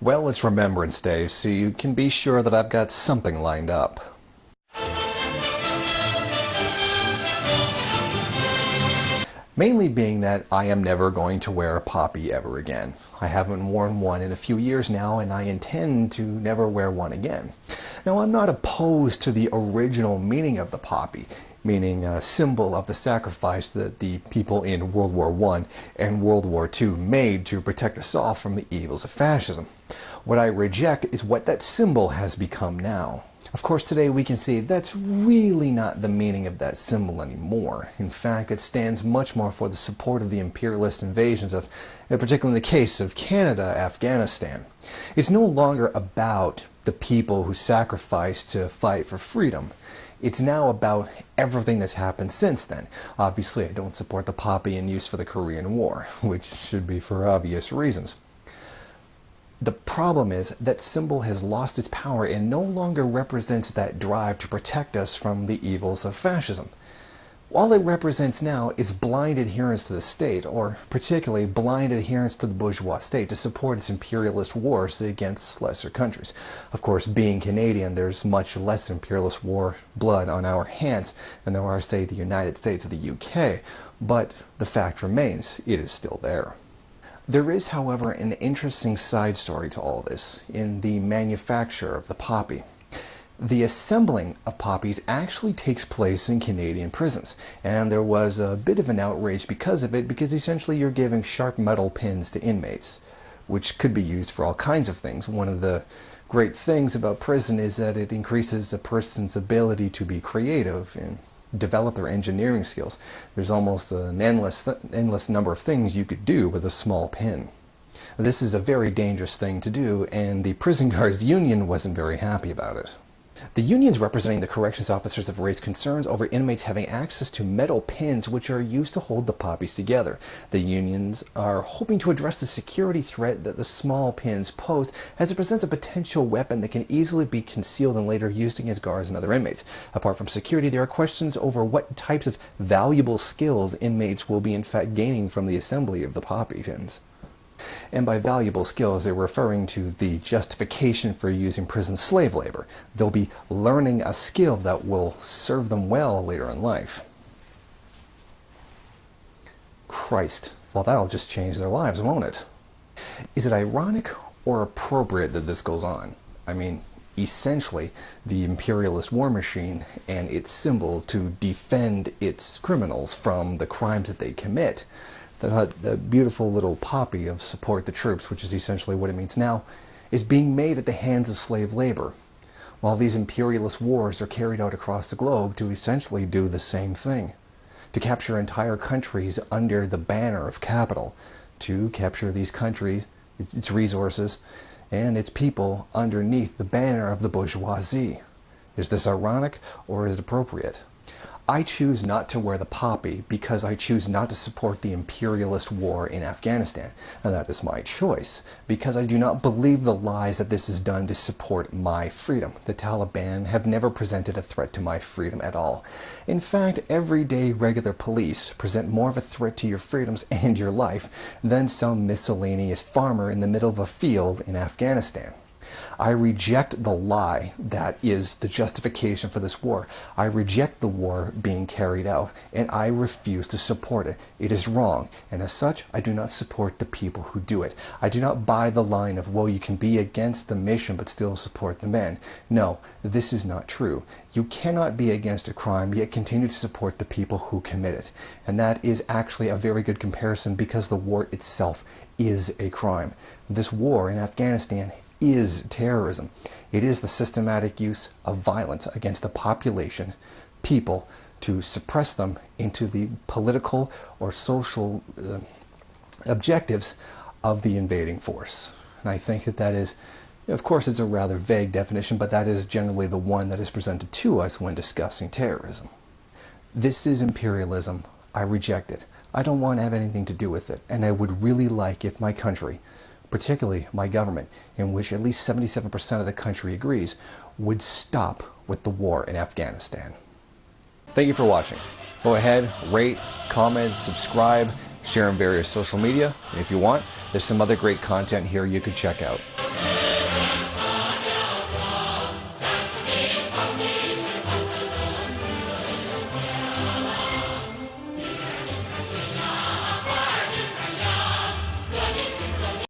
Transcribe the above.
Well, it's Remembrance Day, so you can be sure that I've got something lined up. Mainly being that I am never going to wear a poppy ever again. I haven't worn one in a few years now, and I intend to never wear one again. Now, I'm not opposed to the original meaning of the poppy, meaning a symbol of the sacrifice that the people in World War I and World War II made to protect us all from the evils of fascism. What I reject is what that symbol has become now. Of course, today we can see that's really not the meaning of that symbol anymore. In fact, it stands much more for the support of the imperialist invasions of, particularly in the case of Canada, Afghanistan. It's no longer about the people who sacrificed to fight for freedom. It's now about everything that's happened since then. Obviously, I don't support the poppy in use for the Korean War, which should be for obvious reasons. The problem is that symbol has lost its power and no longer represents that drive to protect us from the evils of fascism. All it represents now is blind adherence to the state, or particularly blind adherence to the bourgeois state to support its imperialist wars against lesser countries. Of course, being Canadian, there's much less imperialist war blood on our hands than there are, say, the United States or the UK, but the fact remains, it is still there. There is, however, an interesting side story to all this in the manufacture of the poppy. The assembling of poppies actually takes place in Canadian prisons, and there was a bit of an outrage because of it, because essentially you're giving sharp metal pins to inmates, which could be used for all kinds of things. One of the great things about prison is that it increases a person's ability to be creative and develop their engineering skills. There's almost an endless number of things you could do with a small pin. This is a very dangerous thing to do, and the prison guards union wasn't very happy about it. The unions representing the corrections officers have raised concerns over inmates having access to metal pins which are used to hold the poppies together. The unions are hoping to address the security threat that the small pins pose, as it presents a potential weapon that can easily be concealed and later used against guards and other inmates. Apart from security, there are questions over what types of valuable skills inmates will be in fact gaining from the assembly of the poppy pins. And by valuable skills, they're referring to the justification for using prison slave labor. They'll be learning a skill that will serve them well later in life. Christ, well, that'll just change their lives, won't it? Is it ironic or appropriate that this goes on? I mean, essentially, the imperialist war machine and its symbol to defend its criminals from the crimes that they commit. The beautiful little poppy of support the troops, which is essentially what it means now, is being made at the hands of slave labor, while these imperialist wars are carried out across the globe to essentially do the same thing, to capture entire countries under the banner of capital, to capture these countries, its resources, and its people underneath the banner of the bourgeoisie. Is this ironic or is it appropriate? I choose not to wear the poppy because I choose not to support the imperialist war in Afghanistan, and that is my choice, because I do not believe the lies that this is done to support my freedom. The Taliban have never presented a threat to my freedom at all. In fact, everyday regular police present more of a threat to your freedoms and your life than some miscellaneous farmer in the middle of a field in Afghanistan. I reject the lie that is the justification for this war. I reject the war being carried out, and I refuse to support it. It is wrong, and as such, I do not support the people who do it. I do not buy the line of, well, you can be against the mission but still support the men. No, this is not true. You cannot be against a crime yet continue to support the people who commit it. And that is actually a very good comparison because the war itself is a crime. This war in Afghanistan is terrorism. It is the systematic use of violence against the population, people, to suppress them into the political or social objectives of the invading force. And I think that is, of course, it's a rather vague definition, but that is generally the one that is presented to us when discussing terrorism. This is imperialism. I reject it. I don't want to have anything to do with it, and I would really like if my country, particularly my government, in which at least 77% of the country agrees, would stop with the war in Afghanistan. Thank you for watching. Go ahead, rate, comment, subscribe, share on various social media, and if you want, there's some other great content here you could check out.